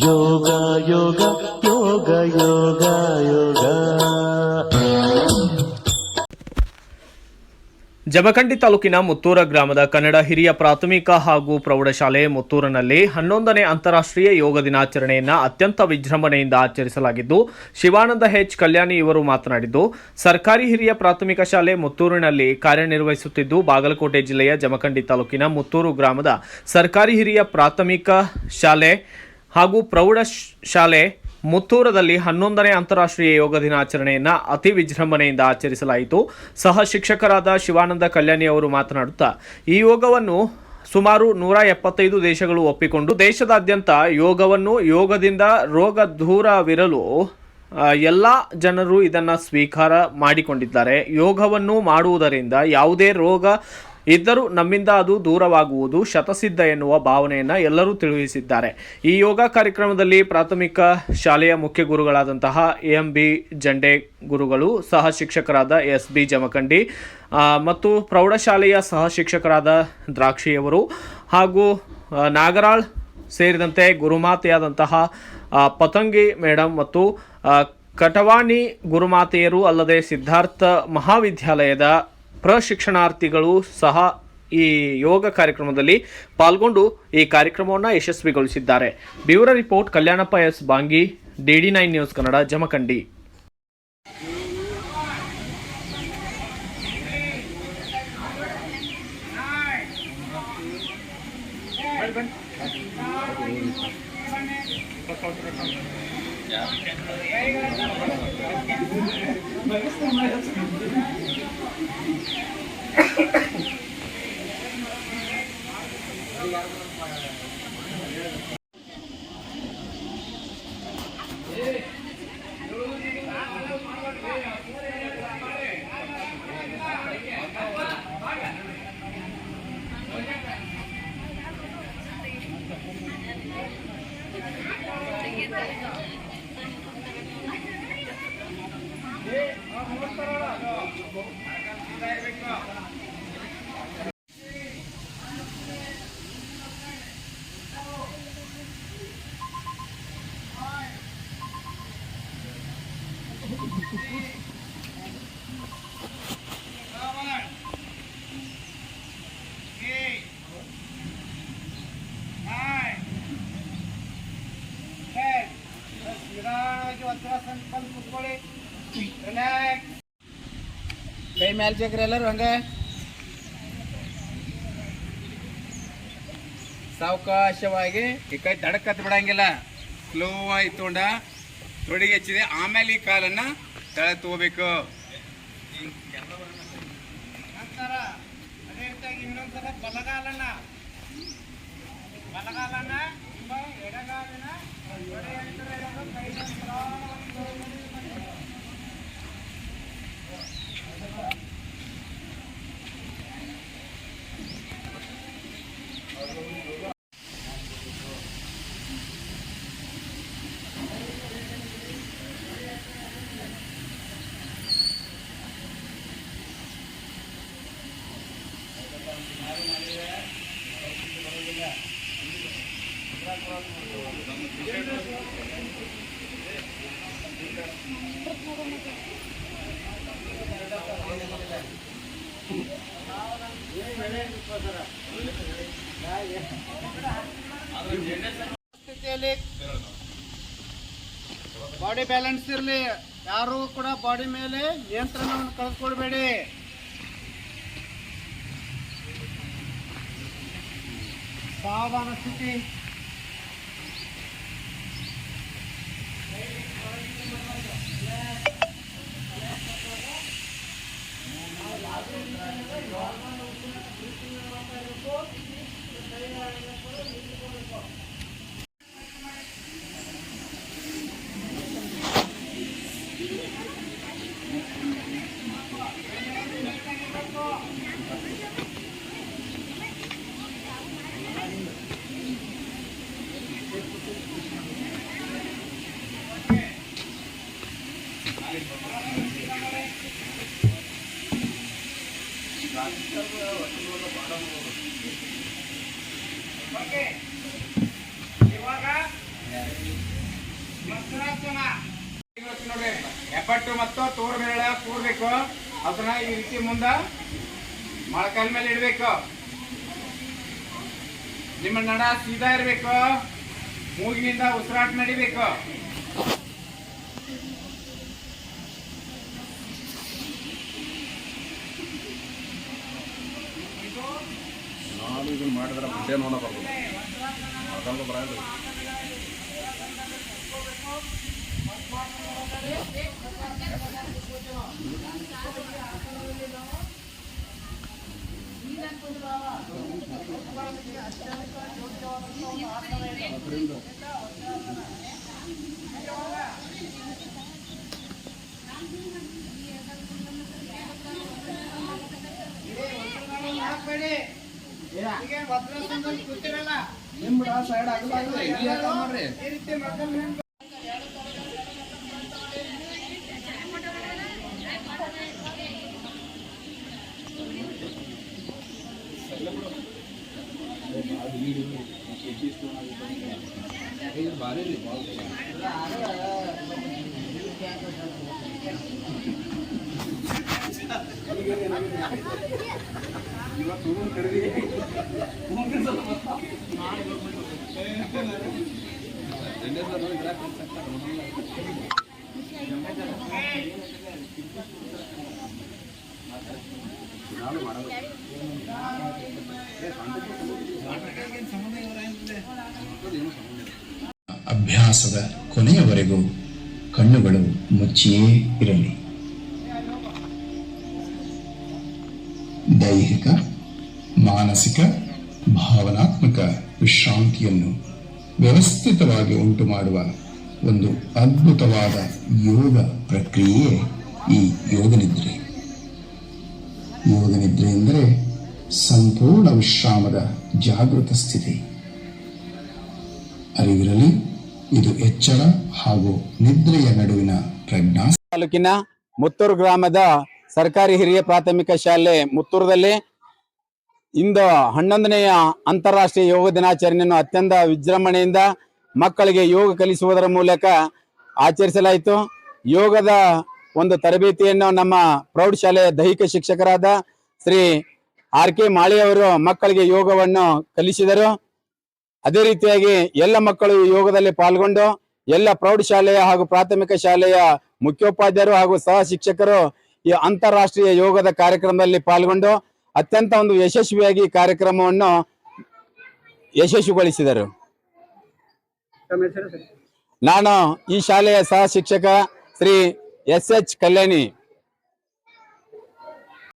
ಯೋಗ ಯೋಗ ಯೋಗ ಯೋಗ ಯೋಗ. ಜಮಖಂಡಿ ತಾಲೂಕಿನ ಮುತ್ತೂರ ಗ್ರಾಮದ ಕನ್ನಡ ಹಿರಿಯ ಪ್ರಾಥಮಿಕ ಹಾಗೂ ಪ್ರೌಢಶಾಲೆ ಮುತ್ತೂರಿನಲ್ಲಿ 11ನೇ ಅಂತಾರಾಷ್ಟ್ರೀಯ ಯೋಗ ದಿನಾಚರಣೆಯನ್ನು ಅತ್ಯಂತ ವಿಜೃಂಭಣೆಯಿಂದ ಆಚರಿಸಲಾಗಿದ್ದು, ಶಿವಾನಂದ ಎಚ್ ಕಲ್ಯಾಣಿ ಇವರು ಮಾತನಾಡಿದ್ದು, ಸರ್ಕಾರಿ ಹಿರಿಯ ಪ್ರಾಥಮಿಕ ಶಾಲೆ ಮುತ್ತೂರಿನಲ್ಲಿ ಕಾರ್ಯನಿರ್ವಹಿಸುತ್ತಿದ್ದು, ಬಾಗಲಕೋಟೆ ಜಿಲ್ಲೆಯ ಜಮಖಂಡಿ ತಾಲೂಕಿನ ಮುತ್ತೂರು ಗ್ರಾಮದ ಸರ್ಕಾರಿ ಹಿರಿಯ ಪ್ರಾಥಮಿಕ ಶಾಲೆ ಹಾಗೂ ಪ್ರೌಢಶಾಲೆ ಮುತ್ತೂರದಲ್ಲಿ 11ನೇ ಅಂತಾರಾಷ್ಟ್ರೀಯ ಯೋಗ ದಿನಾಚರಣೆಯನ್ನು ಅತಿ ವಿಜೃಂಭಣೆಯಿಂದ ಆಚರಿಸಲಾಯಿತು. ಸಹ ಶಿಕ್ಷಕರಾದ ಶಿವಾನಂದ ಕಲ್ಯಾಣಿ ಅವರು ಮಾತನಾಡುತ್ತಾ, ಈ ಯೋಗವನ್ನು ಸುಮಾರು 175 ದೇಶಗಳು ಒಪ್ಪಿಕೊಂಡು ದೇಶದಾದ್ಯಂತ ಯೋಗದಿಂದ ರೋಗ ದೂರವಿರಲು ಎಲ್ಲ ಜನರು ಇದನ್ನು ಸ್ವೀಕಾರ ಮಾಡಿಕೊಂಡಿದ್ದಾರೆ. ಯೋಗವನ್ನು ಮಾಡುವುದರಿಂದ ಯಾವುದೇ ರೋಗ ಇದ್ದರೂ ನಮ್ಮಿಂದ ಅದು ದೂರವಾಗುವುದು ಶತಸಿದ್ಧ ಎನ್ನುವ ಭಾವನೆಯನ್ನು ಎಲ್ಲರೂ ತಿಳಿಸಿದ್ದಾರೆ. ಈ ಯೋಗ ಕಾರ್ಯಕ್ರಮದಲ್ಲಿ ಪ್ರಾಥಮಿಕ ಶಾಲೆಯ ಮುಖ್ಯ ಗುರುಗಳಾದಂತಹ AMB ಜಂಡೆ ಗುರುಗಳು, ಸಹ ಶಿಕ್ಷಕರಾದ SB ಜಮಖಂಡಿ ಮತ್ತು ಪ್ರೌಢಶಾಲೆಯ ಸಹ ಶಿಕ್ಷಕರಾದ ದ್ರಾಕ್ಷಿಯವರು ಹಾಗೂ ನಾಗರಾಳ್ ಸೇರಿದಂತೆ ಗುರುಮಾತೆಯಾದಂತಹ ಪತಂಗಿ ಮೇಡಮ್ ಮತ್ತು ಕಟವಾಣಿ ಗುರುಮಾತೆಯರು ಅಲ್ಲದೆ ಸಿದ್ಧಾರ್ಥ ಮಹಾವಿದ್ಯಾಲಯದ ಪ್ರಶಿಕ್ಷಣಾರ್ಥಿಗಳು ಸಹ ಈ ಯೋಗ ಕಾರ್ಯಕ್ರಮದಲ್ಲಿ ಪಾಲ್ಗೊಂಡು ಈ ಕಾರ್ಯಕ್ರಮವನ್ನು ಯಶಸ್ವಿಗೊಳಿಸಿದ್ದಾರೆ. Bureau report Kalyanappa S Bangi, DD9 news Kannada, Jamkhandi. ಕೈ ಮ್ಯಾಲ್ ಚಕ್ರ ಎಲ್ಲರೂ ಹಂಗ ಸಾವಕಾಶವಾಗಿ ಈ ಕೈ ತಡಕತ್ ಬಿಡಂಗಿಲ್ಲ, ಸ್ಲೋ ಆಗಿ ತೊಂಡ ತೊಡಿಗೆ ಹಚ್ಚಿದೆ. ಆಮೇಲೆ ಈ ಕಾಲನ್ನ ತಳ ತಗೋಬೇಕು. ಅದೇ ರೀತಿಯಾಗಿ ಇನ್ನೊಂದ್ಸಲ ಬಲಗಾಲನ ಎಡಗಾಲನ ಸ್ಥಿತಿಯಲ್ಲಿ ಬಾಡಿ ಬ್ಯಾಲೆನ್ಸ್ ಇರಲಿ. ಯಾರು ಕೂಡ ಬಾಡಿ ಮೇಲೆ ನಿಯಂತ್ರಣವನ್ನು ಕಳೆದುಕೊಳ್ಬೇಡಿ. ಸಾವಧಾನ ಸ್ಥಿತಿ. ಹೆಬ್ಬಟ್ಟು ಮತ್ತು ತೋರು ಬೆರಳ ಕೂರ್ಬೇಕು. ಅದನ್ನ ಈ ರೀತಿ ಮುಂದ ಮೊಳಕಾಲ ಮೇಲೆ ಇಡ್ಬೇಕು. ನಿಮ್ಮ ನಡ ಸೀದಾ ಇರ್ಬೇಕು. ಮೂಗಿನಿಂದ ಉಸಿರಾಟ ನಡಿಬೇಕು. ಮಾಡಿದ್ರೆ ಮುಂದೆ ನೋಡಬಾರ್ದು. ಅಭ್ಯಾಸದ ಕೊನೆಯವರೆಗೂ ಕಣ್ಣುಗಳು ಮುಚ್ಚಿಯೇ ಇರಲಿ. ದೈಹಿಕ, ಮಾನಸಿಕ, ಭಾವನಾತ್ಮಕ ವಿಶ್ರಾಂತಿಯನ್ನು ವ್ಯವಸ್ಥಿತವಾಗಿ ಉಂಟು ಮಾಡುವ ಒಂದು ಅದ್ಭುತವಾದ ಯೋಗ ಪ್ರಕ್ರಿಯೆಯೇ ಈ ಯೋಗನಿದ್ರೆ. ಯೋಗನಿದ್ರೆ ಎಂದರೆ ಸಂಪೂರ್ಣ ವಿಶ್ರಾಮದ ಜಾಗೃತ ಸ್ಥಿತಿ. ಅರಿವಿರಲಿ, ಇದು ಎಚ್ಚರ ಹಾಗೂ ನಿದ್ರೆಯ ನಡುವಿನ ಪ್ರಜ್ಞಾ. ತಾಲೂಕಿನ ಮುತ್ತೂರು ಗ್ರಾಮದ ಸರ್ಕಾರಿ ಹಿರಿಯ ಪ್ರಾಥಮಿಕ ಶಾಲೆ ಮುತ್ತೂರದಲ್ಲಿ ಇಂದು 11ನೆಯ ಅಂತಾರಾಷ್ಟ್ರೀಯ ಯೋಗ ದಿನಾಚರಣೆಯನ್ನು ಅತ್ಯಂತ ವಿಜೃಂಭಣೆಯಿಂದ ಮಕ್ಕಳಿಗೆ ಯೋಗ ಕಲಿಸುವುದರ ಮೂಲಕ ಆಚರಿಸಲಾಯಿತು. ಯೋಗದ ಒಂದು ತರಬೇತಿಯನ್ನು ನಮ್ಮ ಪ್ರೌಢಶಾಲೆಯ ದೈಹಿಕ ಶಿಕ್ಷಕರಾದ ಶ್ರೀ RK ಮಾಳಿಯವರು ಮಕ್ಕಳಿಗೆ ಯೋಗವನ್ನು ಕಲಿಸಿದರು. ಅದೇ ರೀತಿಯಾಗಿ ಎಲ್ಲ ಮಕ್ಕಳು ಯೋಗದಲ್ಲಿ ಪಾಲ್ಗೊಂಡು ಎಲ್ಲ ಪ್ರೌಢಶಾಲೆಯ ಹಾಗೂ ಪ್ರಾಥಮಿಕ ಶಾಲೆಯ ಮುಖ್ಯೋಪಾಧ್ಯಾಯರು ಹಾಗೂ ಸಹ ಶಿಕ್ಷಕರು ಈ ಅಂತಾರಾಷ್ಟ್ರೀಯ ಯೋಗದ ಕಾರ್ಯಕ್ರಮದಲ್ಲಿ ಪಾಲ್ಗೊಂಡು ಅತ್ಯಂತ ಒಂದು ಯಶಸ್ವಿಯಾಗಿ ಕಾರ್ಯಕ್ರಮವನ್ನು ಯಶಸ್ವಿಗೊಳಿಸಿದರು. ನಾನು ಈ ಶಾಲೆಯ ಸಹ ಶಿಕ್ಷಕ ಶ್ರೀ SH ಕಲ್ಯಾಣಿ.